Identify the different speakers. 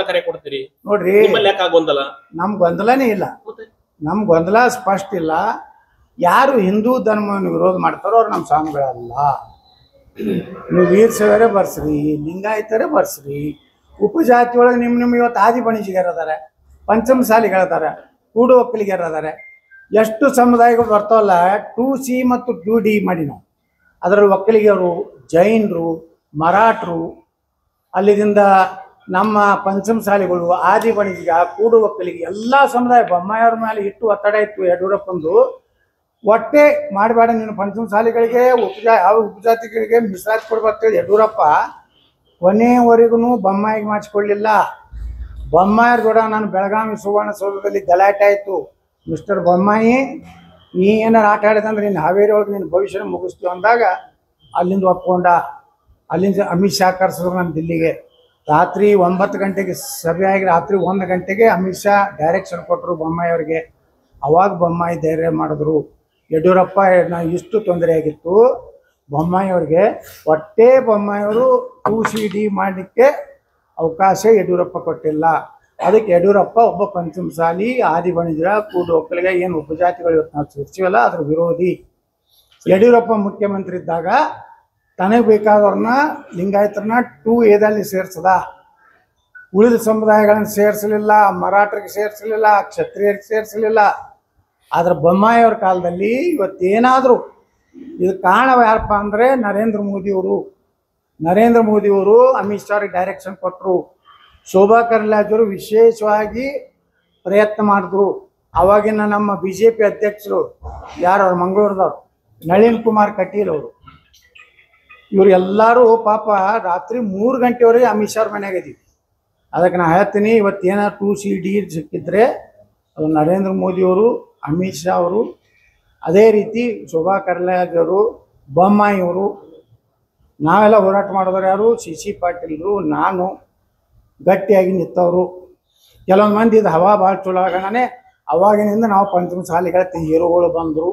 Speaker 1: ಕರೆ ಕೊಡ್ತೀರಿ
Speaker 2: ನೋಡ್ರಿ,
Speaker 1: ನಿಮ್ಮಲ್ಲಿ ಯಾಕೆ ಗೊಂದಲ?
Speaker 2: ನಮ್ ಗೊಂದಲನೇ ಇಲ್ಲ, ನಮ್ ಗೊಂದಲ ಸ್ಪಷ್ಟ ಇಲ್ಲ. ಯಾರು ಹಿಂದೂ ಧರ್ಮವನ್ನು ವಿರೋಧ ಮಾಡ್ತಾರೋ ಅವ್ರು ನಮ್ಮ ಸ್ವಾಮಿಗಳಲ್ಲ. ನೀವು ವೀರ ಶೈವರೇ ಬರ್ಸ್ರಿ, ಲಿಂಗಾಯತರೇ ಬರ್ಸ್ರಿ, ಉಪಜಾತಿ ಒಳಗೆ ನಿಮ್ಮ ಇವತ್ತು ಆದಿ ಬಣಿಜಿಗರದಾರೆ, ಪಂಚಮಸಾಲಿಗಳದಾರೆ, ಕೂಡು ಒಕ್ಕಲಿಗರದಾರೆ, ಎಷ್ಟು ಸಮುದಾಯಗಳು ಬರ್ತಾವಲ್ಲ. 2C ಮತ್ತು 2D ಮಾಡಿ ನಾವು ಅದರಲ್ಲಿ ಒಕ್ಕಲಿಗರು, ಜೈನರು, ಮರಾಠರು, ಅಲ್ಲಿದಿಂದ ನಮ್ಮ ಪಂಚಮಸಾಲಿಗಳು, ಆದಿ ಬಣಿಜಿಗ, ಕೂಡು ಒಕ್ಕಲಿಗೆ ಎಲ್ಲ ಸಮುದಾಯ ಬೊಮ್ಮಾಯಿಯವ್ರ ಮೇಲೆ ಇಟ್ಟು ಒತ್ತಡ ಇತ್ತು ಯಡಿಯೂರಪ್ಪಂದು. ಒಟ್ಟೆ ಮಾಡಬೇಡ ನೀನು ಪಂಚಮಸಾಲಿಗಳಿಗೆ ಯಾವ ಉಪಜಾತಿಗಳಿಗೆ ಮೀಸಲಾತಿ ಕೊಡ್ಬೇಕಂತೇಳಿ ಯಡಿಯೂರಪ್ಪ ಕೊನೆಯವರೆಗೂ ಬೊಮ್ಮಾಯಿಗೆ ಮಾಡಿಸ್ಕೊಳ್ಳಿಲ್ಲ. ಬೊಮ್ಮಾಯಿಯವ್ರ ಕೂಡ ನಾನು ಬೆಳಗಾವಿ ಸುವರ್ಣಸೌಧದಲ್ಲಿ ಗಲಾಟೆ ಆಯಿತು. ಮಿಸ್ಟರ್ ಬೊಮ್ಮಾಯಿ, ನೀ ಏನಾರು ಆಟ ಆಡಿದಂದ್ರೆ ನೀನು ಹಾವೇರಿ ಒಳಗೆ ನಿನ್ನ ಭವಿಷ್ಯನ ಮುಗಿಸ್ತೀವಿ ಅಂದಾಗ ಅಲ್ಲಿಂದ ಒಪ್ಕೊಂಡ. ಅಲ್ಲಿಂದ ಅಮಿತ್ ಶಾ ಕರೆಸಿದ್ರು ನಮ್ಮ ದಿಲ್ಲಿಗೆ. ರಾತ್ರಿ 9 ಗಂಟೆಗೆ ಸಭೆ ಆಗಿ ರಾತ್ರಿ 1 ಗಂಟೆಗೆ ಅಮಿತ್ ಶಾ ಡೈರೆಕ್ಷನ್ ಕೊಟ್ಟರು ಬೊಮ್ಮಾಯಿ ಅವ್ರಿಗೆ. ಅವಾಗ ಬೊಮ್ಮಾಯಿ ಧೈರ್ಯ ಮಾಡಿದ್ರು. ಯಡಿಯೂರಪ್ಪ ಇಷ್ಟು ತೊಂದರೆ ಆಗಿತ್ತು ಬೊಮ್ಮಾಯಿ ಅವ್ರಿಗೆ. ಒಟ್ಟೇ ಬೊಮ್ಮಾಯಿಯವರು 2CD ಮಾಡಲಿಕ್ಕೆ ಅವಕಾಶ ಯಡಿಯೂರಪ್ಪ ಕೊಟ್ಟಿಲ್ಲ. ಅದಕ್ಕೆ ಯಡಿಯೂರಪ್ಪ ಒಬ್ಬ ಪಂಚಮಸಾಲಿ, ಆದಿ ಬಣಿಜರ, ಕೂಡು ಒಕ್ಕಲಿಗ ಏನು ಉಪಜಾತಿಗಳು ಇವತ್ತು ನಾವು ಚರ್ಚೆವಲ್ಲ ಅದ್ರ ವಿರೋಧಿ. ಯಡಿಯೂರಪ್ಪ ಮುಖ್ಯಮಂತ್ರಿ ಇದ್ದಾಗ ತನಗೆ ಬೇಕಾದವ್ರನ್ನ ಲಿಂಗಾಯತರನ್ನ 2Aದಲ್ಲಿ ಸೇರಿಸದ, ಉಳಿದ ಸಮುದಾಯಗಳನ್ನು ಸೇರಿಸಲಿಲ್ಲ, ಮರಾಠರಿಗೆ ಸೇರಿಸಲಿಲ್ಲ, ಕ್ಷತ್ರಿಯರಿಗೆ ಸೇರಿಸಲಿಲ್ಲ. ಆದ್ರೆ ಬೊಮ್ಮಾಯಿಯವ್ರ ಕಾಲದಲ್ಲಿ ಇವತ್ತೇನಾದರೂ ಇದು ಕಾರಣ ಯಾರಪ್ಪ ಅಂದರೆ ನರೇಂದ್ರ ಮೋದಿಯವರು ಅಮಿತ್ ಶಾರಿಗೆ ಡೈರೆಕ್ಷನ್ ಕೊಟ್ಟರು. ಶೋಭಾ ಕರಂದ್ಲಾಜೆಯವರು ವಿಶೇಷವಾಗಿ ಪ್ರಯತ್ನ ಮಾಡಿದ್ರು. ಆವಾಗಿನ ನಮ್ಮ BJP ಅಧ್ಯಕ್ಷರು ಯಾರವ್ರು ಮಂಗಳೂರದವ್ರು, ನಳಿನ್ ಕುಮಾರ್ ಕಟೀಲ್ ಅವರು, ಇವರು ಎಲ್ಲರೂ ಪಾಪ ರಾತ್ರಿ 3 ಗಂಟೆವರೆಗೆ ಅಮಿತ್ ಶಾ ಅವ್ರ ಮನೆಯಾಗಿದ್ದೀವಿ. ಅದಕ್ಕೆ ನಾನು ಹೇಳ್ತೀನಿ, ಇವತ್ತೇನಾದ್ರು 2CD ಸಿಕ್ಕಿದ್ರೆ ಅದು ನರೇಂದ್ರ ಮೋದಿಯವರು, ಅಮಿತ್ ಶಾ ಅವರು, ಅದೇ ರೀತಿ ಶೋಭಾ ಕರಂದ್ಲಾಜೆಯವರು, ಬೊಮ್ಮಾಯಿಯವರು, ನಾವೆಲ್ಲ ಹೋರಾಟ ಮಾಡಿದವರು ಯಾರು, CC ಪಾಟೀಲ್ರು, ನಾನು ಗಟ್ಟಿಯಾಗಿ ನಿಂತವರು. ಕೆಲವೊಂದು ಮಂದಿ ಇದು ಹವಾ ಭಾಳ ಚಲೋ ಆಗೋಣನೇ ಅವಾಗಿನಿಂದ ನಾವು ಪಂಚಮಸಾಲಿಗಳ ಹೀರೋಗಳು ಬಂದರು.